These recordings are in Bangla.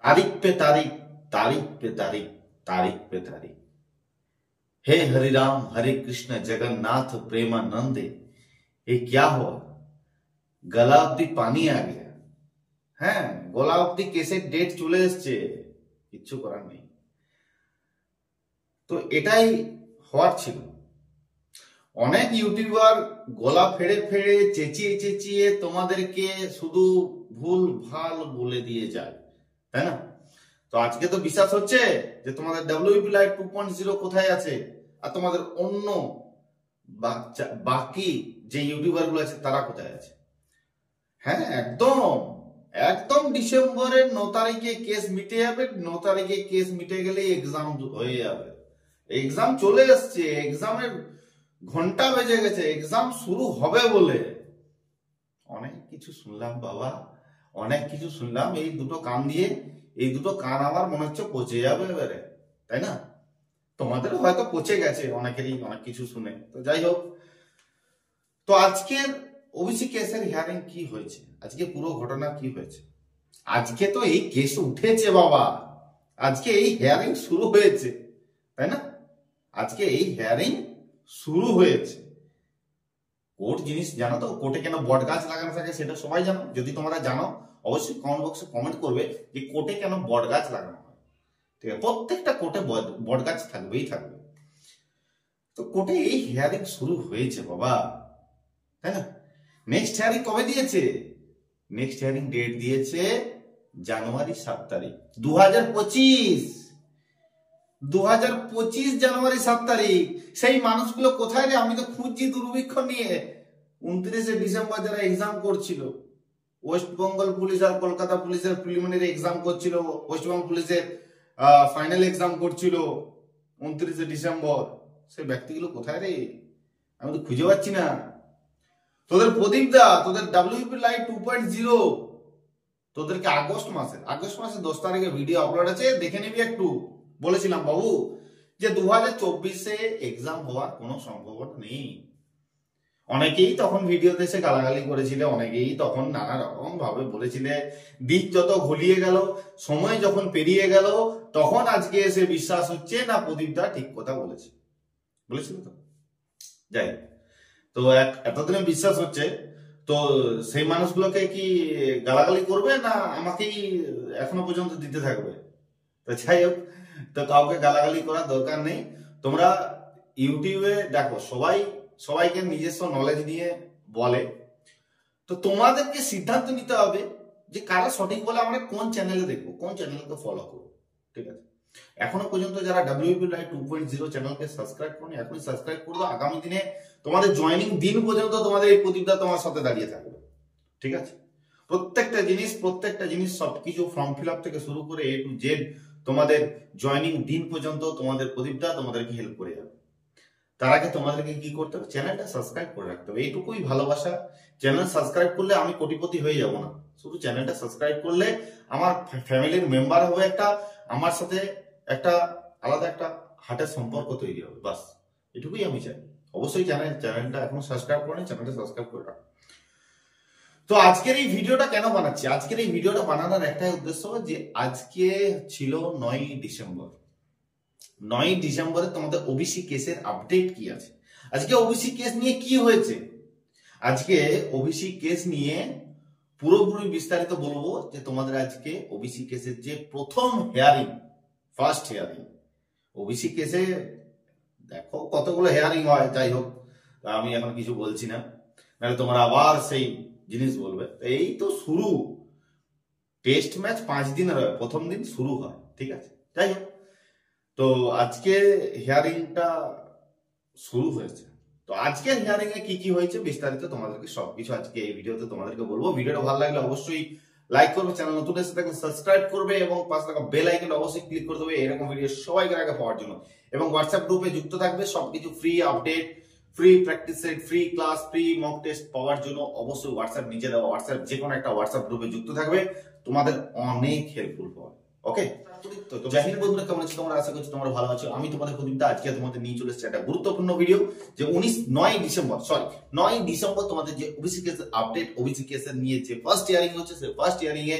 तारीख पे तारीख, तारीख पे तारीख, तारीख पे तारीख। हे हरिराम हरे कृष्ण जगन्नाथ प्रेमानंदे। ये क्या हुआ? गला अब्दी पानी आ गया। হ্যাঁ, গলা অব্দি কেসের ডেট চলে এসছে, কিচ্ছু করার নেই। তো এটাই হওয়ার ছিল। অনেক ইউটিউবার গলা ফেড়ে ফেড়ে চেঁচিয়ে চেঁচিয়ে তোমাদেরকে শুধু ভুল ভাল বলে দিয়ে যায়, তাই না? তো আজকে তো বিশ্বাস হচ্ছে যে তোমাদের WP লাইভ 2.0 কোথায় আছে, আর তোমাদের অন্য বাকি যে ইউটিউবার গুলো আছে তারা কোথায় আছে। হ্যাঁ, একদম একদম ডিসেম্বরের 9 তারিখে কেস মিটে যাবে। 9 তারিখে কেস মিটে গেলে এক্সাম হয়ে যাবে। এক্সাম চলে আসছে, এক্সামের ঘন্টা বেজে গেছে, এক্সাম শুরু হবে বলে অনেক কিছু শুনলাম বাবা, অনেক কিছু শুনলাম। এই দুটো কান দিয়ে, এই দুটো কান আমার মনে হচ্ছে পচে যাবে এবারে, তাই না? তোমাদের হয়তো পচে গেছে অনেকেরই অনেক কিছু শুনে। তো যাই হোক, তো আজকের ওবিসি কেসের হিয়ারিং কি হয়েছে, আজকে পুরো ঘটনা কি হয়েছে? আজকে তো এই কেস উঠেছে বাবা, আজকে এই হিয়ারিং শুরু হয়েছে, তাই না? আজকে এই হিয়ারিং শুরু হয়েছে। কোর্ট জিনিস জানো তো, কোর্টে কেন বট গাছ লাগানো থাকে সেটা সবাই জানো। যদি তোমরা জানো অবশ্যই কমেন্ট বক্সে কমেন্ট করবে যে কোর্টে কেন বট গাছ লাগানো হয়। ঠিক আছে, প্রত্যেকটা কোর্টে বট গাছ থাকবেই থাকবে। তো কোর্টে এই হিয়ারিং শুরু হয়েছে বাবা, তাই না? নেক্সট হিয়ারিং কবে দিয়েছে? নেক্সট হিয়ারিং ডেট দিয়েছে জানুয়ারি 7 তারিখ 2025। 2025 জানুয়ারি 7 তারিখ। সেই মানুষগুলো কোথায় রে? আমি তো খুঁজছি দুর্ভিক্ষণ নিয়ে। 29 ডিসেম্বর যারা এক্সাম করছিল, ওয়েস্ট বেঙ্গল পুলিশ আর কলকাতা পুলিশের প্রিলিমিনারি এক্সাম করছিল, ওয়েস্ট বেঙ্গল পুলিশের ফাইনাল এক্সাম করছিল 29 ডিসেম্বর। সেই ব্যক্তিগুলো কোথায় রে? আমি তো খুঁজে পাচ্ছি না। তোদের প্রদীপ দা, তোদের WP লাইভ 2.0 তোদেরকে আগস্ট মাসে 10 তারিখে ভিডিও আপলোড আছে, দেখে নিবি একটু। বলেছিলাম বাবু যে 2024-এ এক্সাম হওয়ার কোনো সম্ভাবনা নেই। অনেকেই তখন ভিডিওতে এসে গালাগালি করেছিলে, অনেকেই তখন নানা রকম ভাবে বলেছিলে। দিন যত ঘুলিয়ে গেল, সময় যখন পেরিয়ে গেল, তখন আজকে এসে বিশ্বাস হচ্ছে না প্রদীপ দা ঠিক কথা বলেছিল তো। যাই, তো এতদিনে বিশ্বাস হচ্ছে। তো সেই মানুষগুলোকে কি গালাগালি করবে না আমাকেই এখনো পর্যন্ত দিতে থাকবে? তো যাই হোক, তো কাউকে গালাগালি করার দরকার নেই। তোমরা ইউটিউবে দেখো, সবাইকে নিজস্ব নলেজ নিয়ে বলে। তো তোমাদেরকে সিদ্ধান্ত নিতে হবে যে কারা সঠিক বলে আমরা কোন চ্যানেলে দেখবো, কোন চ্যানেলকে ফলো করবো। ঠিক আছে, এখনো পর্যন্ত যারা WP লাইভ 2.0 চ্যানেলকে সাবস্ক্রাইব করনি, এখনই সাবস্ক্রাইব করবো। আগামী দিনে তোমাদের জয়েনিং দিন পর্যন্ত তোমাদের এই প্রদীপটা তোমার সাথে দাঁড়িয়ে থাকবে। ঠিক আছে, প্রত্যেকটা জিনিস সবকিছু ফর্ম ফিল আপ থেকে শুরু করে A to Z তোমাদের জয়েনিং দিন পর্যন্ত তোমাদের প্রদীপটা তোমাদেরকে হেল্প করে যাবে। তার আগে তোমাদেরকে কি করতে হবে? চ্যানেলটা সাবস্ক্রাইব করে রাখতে হবে। এইটুকুই ভালোবাসা। চ্যানেল সাবস্ক্রাইব করলে আমি কোটিপতি হয়ে যাব না, শুধু চ্যানেলটা সাবস্ক্রাইব করলে আমার ফ্যামিলির মেম্বার হবে, আমার সাথে একটা আলাদা একটা হার্টের সম্পর্ক তৈরি হবে। বাস এটুকুই আমি চাই। অবশ্যই চ্যানেলটা এখন সাবস্ক্রাইব করে চ্যানেলটা সাবস্ক্রাইব করে রাখো। তো আজকের এই ভিডিওটা কেন বানাচ্ছি? আজকের এই ভিডিওটা বানানোর একটাই উদ্দেশ্য যে আজকে ছিল 9 ডিসেম্বর। 9 ডিসেম্বরে তোমাদের ওবিসি কেসের আপডেট কি আছে, আজকে ওবিসি কেস নিয়ে কি হয়েছে, আজকে ওবিসি কেস নিয়ে পুরোপুরি বিস্তারিত বলবো। যে তোমাদের আজকে ওবিসি কেসের যে প্রথম হিয়ারিং, ফার্স্ট হিয়ারিং ওবিসি কেসে, দেখো কতগুলো হিয়ারিং হয়। যাই হোক, আমি এখন কিছু বলছি না, নাহলে তোমরা আবার সেই জিনিস বলবে। এই তো শুরু, টেস্ট ম্যাচ 5 দিনের হয়, প্রথম দিন শুরু হয়। ঠিক আছে, যাই হোক, তো আজকে হিয়ারিংটা শুরু হয়েছে। তো আজকের হিয়ারিং এ কি কি হয়েছে বিস্তারিত তোমাদেরকে সবকিছু আজকে এই ভিডিওতে তোমাদেরকে বলবো। ভিডিওটা ভালো লাগলে অবশ্যই লাইক করবে, চ্যানেল নতুন এসে থাকলে সাবস্ক্রাইব করবে এবং পাশে থাকা বেল আইকনটা অবশ্যই ক্লিক করে দেবে এরকম ভিডিও সবাইকে আগে পাওয়ার জন্য। এবং হোয়াটসঅ্যাপ গ্রুপে যুক্ত থাকবে, সবকিছু free update, free practice set, free class, free mock test পাওয়ার জন্য অবশ্যই হোয়াটসঅ্যাপ নিচে দেওয়া হোয়াটসঅ্যাপ যে কোনো একটা হোয়াটসঅ্যাপ গ্রুপে যুক্ত থাকবে, তোমাদের অনেক হেল্পফুল হবে। ওকে, তো জয় হিন্দ বন্ধুরা, কেমন আছো তোমরা? আশা করছি তোমরা ভালো আছো। আমি তোমাদের প্রদীপদা আজকে তোমাদের নিয়ে চলে এসেছি একটা গুরুত্বপূর্ণ ভিডিও। যে 9 ডিসেম্বর তোমাদের যে ওবিসি কেসের আপডেট, ওবিসি কেসের নিয়ে যে ফার্স্ট হিয়ারিং হচ্ছে, সেই ফার্স্ট হিয়ারিং এ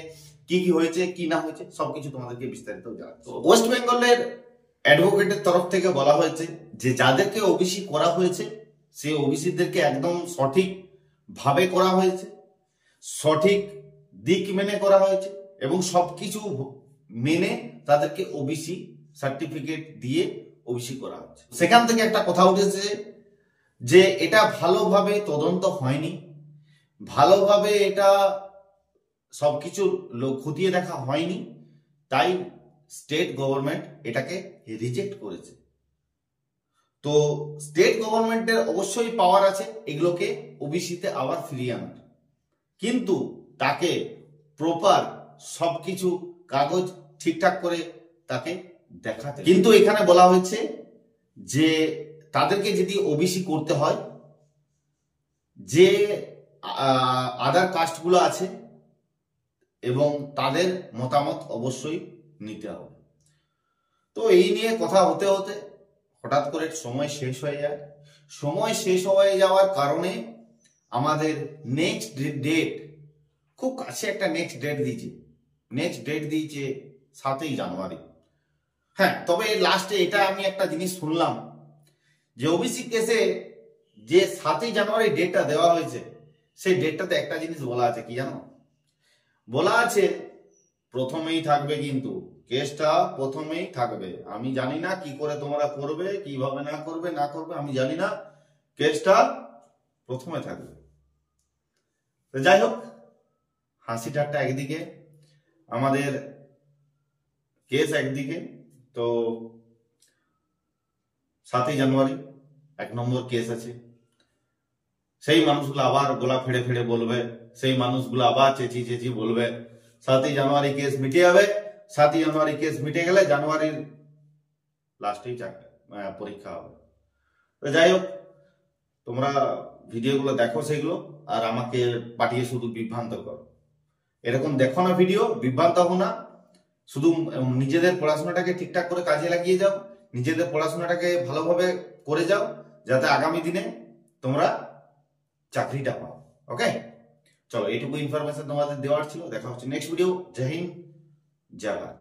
কি কি হয়েছে কি না হয়েছে সবকিছু তোমাদেরকে বিস্তারিত জানাচ্ছি। ওয়েস্ট বেঙ্গলের অ্যাডভোকেটের তরফ থেকে বলা হয়েছে যে যাদেরকে ওবিসি করা হয়েছে সেই ওবিসিদেরকে একদম সঠিক ভাবে করা হয়েছে, সঠিক দিক মেনে করা হয়েছে এবং সবকিছু মেনে তাদেরকে ওবিসি সার্টিফিকেট দিয়ে ওবিসি করা হচ্ছে। সেখান থেকে একটা কথা উঠেছে যে এটা ভালোভাবে তদন্ত হয়নি, ভালোভাবে এটা সবকিছু খতিয়ে দেখা হয়নি, তাই স্টেট গভর্নমেন্ট এটাকে রিজেক্ট করেছে। তো স্টেট গভর্নমেন্টের অবশ্যই পাওয়ার আছে এগুলোকে ওবিসিতে আবার ফিরিয়ে আনার, কিন্তু তাকে প্রপার সবকিছু কাগজ ঠিকঠাক করে তাকে দেখাতে। কিন্তু এখানে বলা হয়েছে যে তাদেরকে যদি ওবিসি করতে হয়, যে আদার কাস্টগুলো আছে এবং তাদের মতামত অবশ্যই নিতে হবে। তো এই নিয়ে কথা হতে হতে হঠাৎ করে সময় শেষ হয়ে যায়। সময় শেষ হয়ে যাওয়ার কারণে আমাদের নেক্সট ডেট খুব কাছে একটা নেক্সট ডেট দিয়েছে 7ই জানুয়ারি। হ্যাঁ, তবে লাস্টে এটা আমি একটা জিনিস শুনলাম যে ওবিসি কেসে যে 7ই জানুয়ারি ডেটটা দেওয়া হয়েছে সেই ডেটটাতে একটা জিনিস বলা আছে, কি জানো? বলা আছে প্রথমেই থাকবে, কিন্তু কেসটা প্রথমেই থাকবে। আমি জানি না কি করে তোমরা করবে, কিভাবে না করবে আমি জানি না, কেসটা প্রথমে থাকবে। তো যাই হোক, হাসি ঠাট্টা একদিকে, আমাদের কেস একদিকে। তো 7ই জানুয়ারি 1 নম্বর কেস আছে। সেই মানুষগুলো আবার গলা ফেড়ে ফেড়ে বলবে, সেই মানুষগুলো আবার চেঁচি বলবে 7ই জানুয়ারি কেস মিটে যাবে। 7ই জানুয়ারি কেস মিটে গেলে জানুয়ারির লাস্টেই পরীক্ষা হবে। তো যাই হোক, তোমরা ভিডিওগুলো দেখো সেগুলো, আর আমাকে পাঠিয়ে শুধু বিভ্রান্ত করো। এরকম দেখো না ভিডিও, বিভ্রান্ত হো না, শুধু নিজেদের পড়াশোনাটাকে ঠিকঠাক করে কাজে লাগিয়ে যাও, নিজেদের পড়াশোনাটাকে ভালোভাবে করে যাও, যাতে আগামী দিনে তোমরা চাকরিটা পাও। ওকে, চলো এইটুকু ইনফরমেশন তোমাদের দেওয়ার ছিল। দেখা হচ্ছে নেক্সট ভিডিও। জয় হিন্দ, জয় ভারত।